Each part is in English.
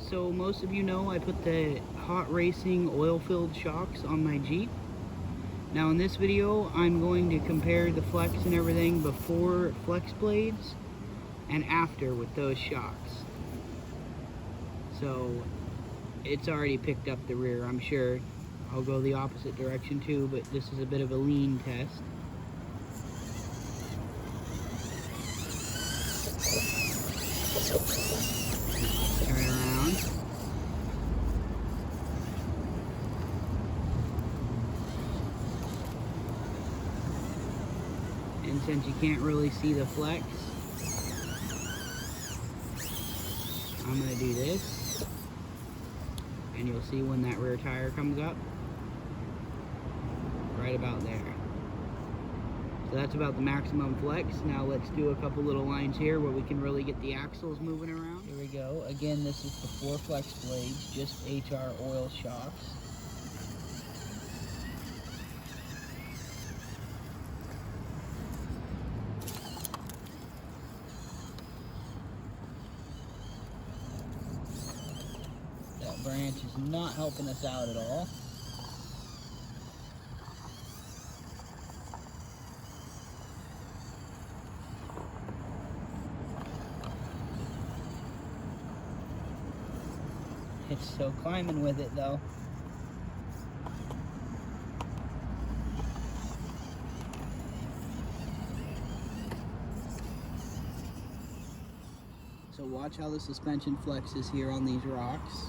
So most of you know I put the hot racing oil-filled shocks on my Jeep. Now in this video I'm going to compare the flex and everything before flex blades and after with those shocks. So it's already picked up the rear, I'm sure. I'll go the opposite direction too, but this is a bit of a lean test. Turn around. And since you can't really see the flex, I'm going to do this. And you'll see when that rear tire comes up. Right about there. So that's about the maximum flex. Now let's do a couple little lines here where we can really get the axles moving around. Here we go. Again, this is before flex blades, just HR oil shocks. That branch is not helping us out at all. It's still climbing with it though. So watch how the suspension flexes here on these rocks.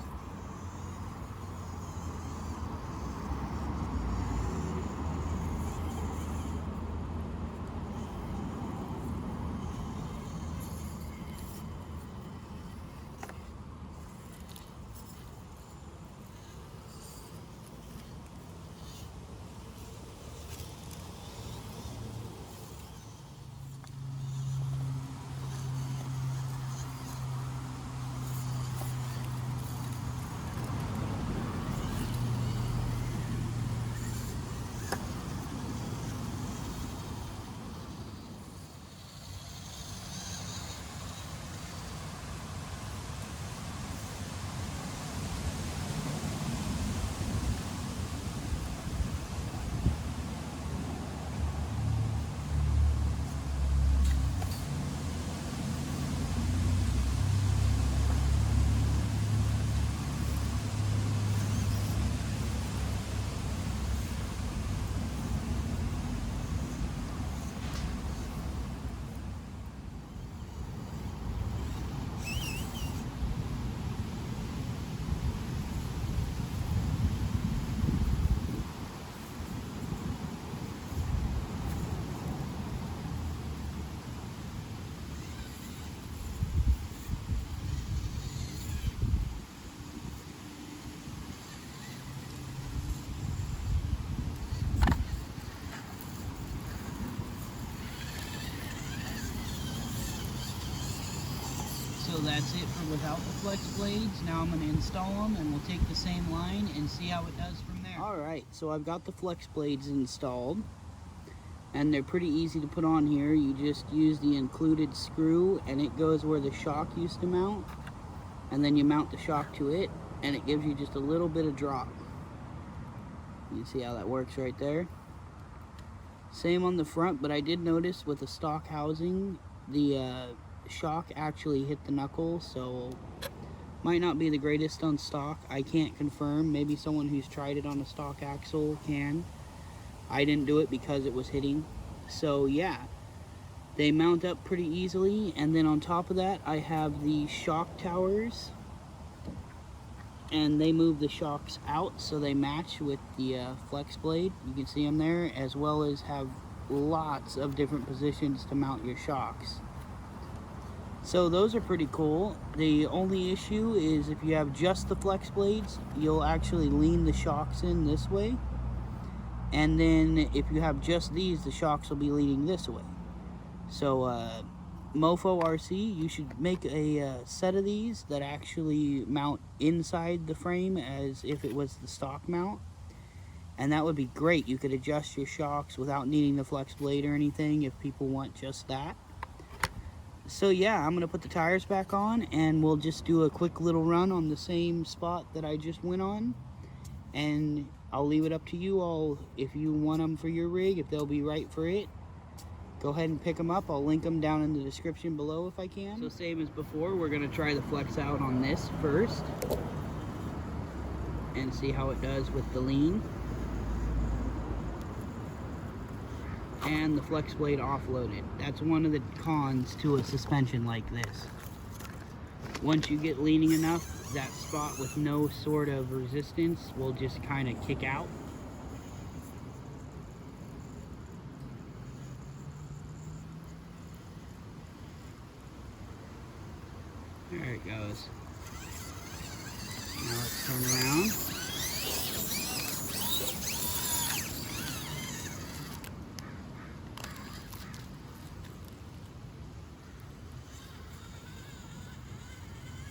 So that's it for without the flex blades. Now I'm going to install them and we'll take the same line and see how it does from there. Alright, so I've got the flex blades installed and they're pretty easy to put on here. You just use the included screw and it goes where the shock used to mount, and then you mount the shock to it and it gives you just a little bit of drop. You can see how that works right there. Same on the front, but I did notice with the stock housing the shock actually hit the knuckle, so might not be the greatest on stock. I can't confirm. Maybe someone who's tried it on a stock axle can. I didn't do it because it was hitting. So yeah, they mount up pretty easily, and then on top of that I have the shock towers, and they move the shocks out so they match with the flex blade. You can see them there, as well as have lots of different positions to mount your shocks. So those are pretty cool. The only issue is if you have just the flex blades, you'll actually lean the shocks in this way. And then if you have just these, the shocks will be leaning this way. So Mofo RC, you should make a set of these that actually mount inside the frame as if it was the stock mount. And that would be great. You could adjust your shocks without needing the flex blade or anything if people want just that. So yeah, I'm gonna put the tires back on and we'll just do a quick little run on the same spot that I just went on, and I'll leave it up to you all if you want them for your rig, if they'll be right for it. Go ahead and pick them up. I'll link them down in the description below if I can. So same as before, we're gonna try the flex out on this first and see how it does with the lean. And the flex blade offloaded. That's one of the cons to a suspension like this. Once you get leaning enough, that spot with no sort of resistance will just kind of kick out. There it goes. Now let's turn around.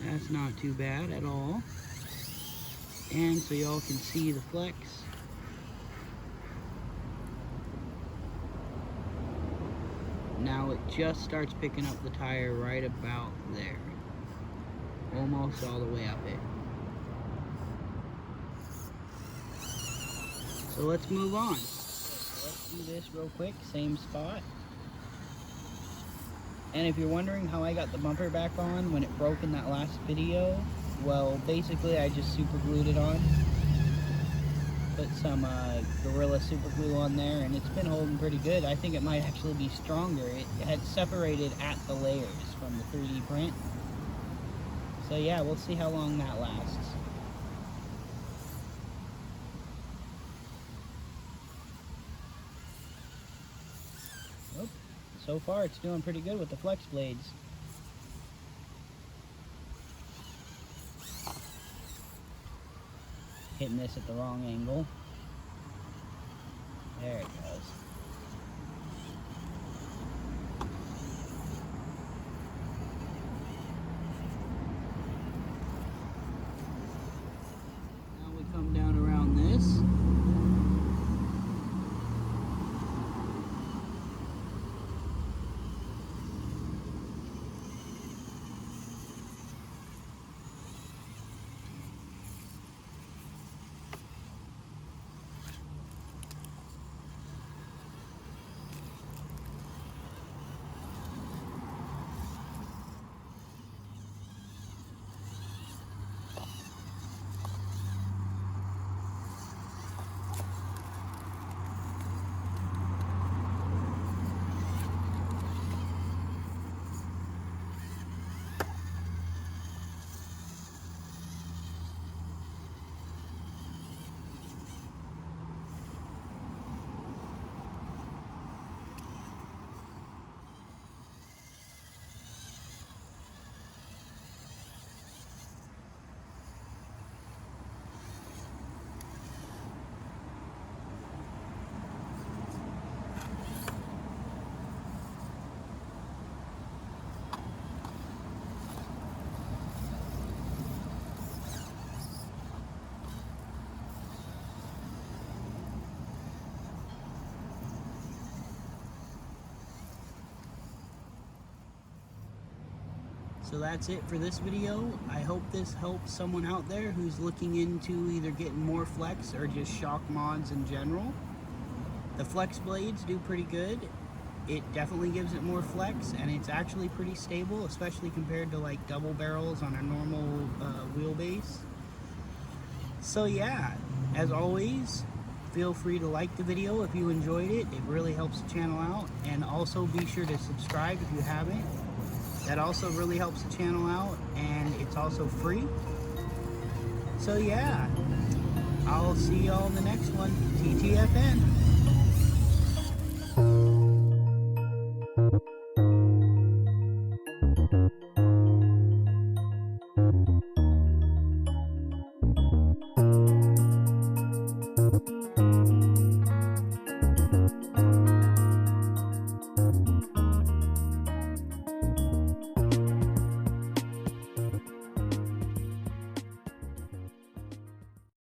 That's not too bad at all. And so y'all can see the flex. Now it just starts picking up the tire right about there. Almost all the way up it. So let's move on. So let's do this real quick, same spot. And if you're wondering how I got the bumper back on when it broke in that last video, well, basically I just super glued it on. Put some Gorilla super glue on there, and it's been holding pretty good. I think it might actually be stronger. It had separated at the layers from the 3D print. So yeah, we'll see how long that lasts. Oh, so far it's doing pretty good with the flex blades. Hitting this at the wrong angle. There it goes. Now we come down around this. So that's it for this video. I hope this helps someone out there who's looking into either getting more flex or just shock mods in general. The flex blades do pretty good. It definitely gives it more flex, and it's actually pretty stable, especially compared to like double barrels on a normal wheelbase. So yeah, as always, feel free to like the video if you enjoyed it. It really helps the channel out. And also be sure to subscribe if you haven't. That also really helps the channel out, and it's also free. So yeah, I'll see y'all in the next one. TTFN.